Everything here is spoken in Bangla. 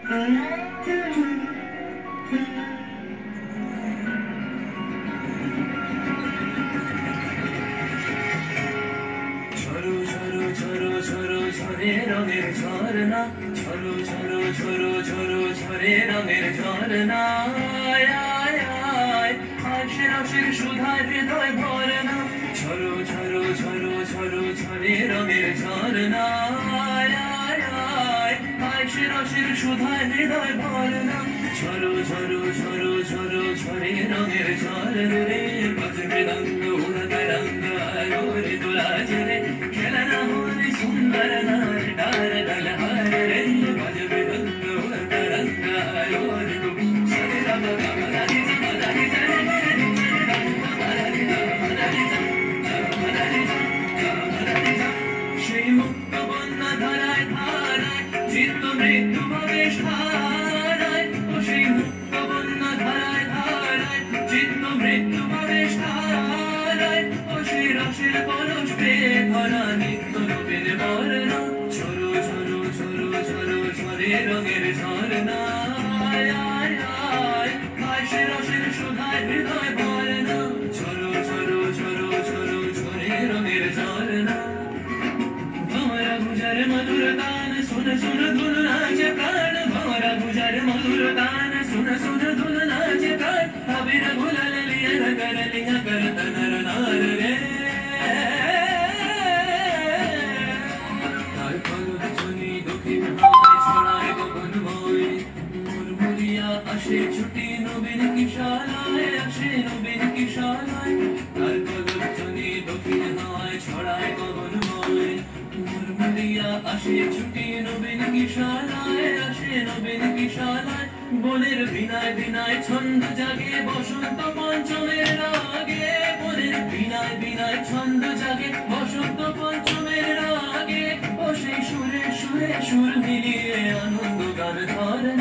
ঝরো ঝরো ঝরো ঝরো ঝরে রঙের ঝরনা, ঝরো ঝরো ঝরো ঝরো ঝরে রঙের ঝরনা, আয় আয় আয় আশির আশির সুধায় হৃদয় ভরনা, ঝরো ঝরো ঝরো ঝরো ঝরে রঙের ঝরনা, আয় আয় আয় আশির আশির সুধায় হৃদয় ভরনা, ঝরো ঝরো ঝরো ঝরো ঝরে রঙের ঝরনা রে, বাজবে রঙ্গ উড়াতে রঙ্গ আলো রে তোলা রে, খেলনা হলে সুন্দর নার ডার ডাল হার রে, বাজবে রঙ্গ উড়াতে রঙ্গ আলো রে তো সরে রামা রামা রানি রামা রানি রে, সেই মুক্ত বন্যা ধারায় ধারায় চিত্ত মৃত্যু ভাবে সারায়, ও সেই মুক্ত বন্যা ধারায় ধারায় চিত্ত মৃত্যু ভাবে সারায়, ও সেই রসের পরশ পেয়ে ধরা নিত্য নবীন বর্ণা, ঝরো ঝরো ঝরো ঝরো ঝরে রঙের ঝরনা, আয় আয় আয় আয় সে রসের সুধায় হৃদয় ভরনা, ঝরো ঝরো ঝরো ঝরো ঝরে রঙের ঝরনা, ভঁवरा गुजर मधुर गान सुन सुन धुन नाचे प्राण, भँवरा गुजर मधुर गान सुन सुन धुन नाचे प्राण, अबीर गुलाल लिया करत नर नार रे, তার কলক ধ্বনি দক্ষিণ হাওয়ায় ছড়ায় গগনময়, মুরমুরিয়া আসে ছুটি নবীন কিশালায়, আসে নবীন কিশালায়, তার কলক ধ্বনি দক্ষিণ হাওয়ায় ছড়ায় গগনময়, মুরমুরিয়া আসে ছুটি নবীন কিশালায়, আসে নবীন কিশালায়, বনের বিনায় বিনায় ছন্দ জাগে বসন্ত পঞ্চমের রাগে, বনের বিনায় বিনায় ছন্দ জাগে বসন্ত পঞ্চমের রাগে, ও সেই সুরে সুরে সুর মিলিয়ে আনন্দ গান ধরে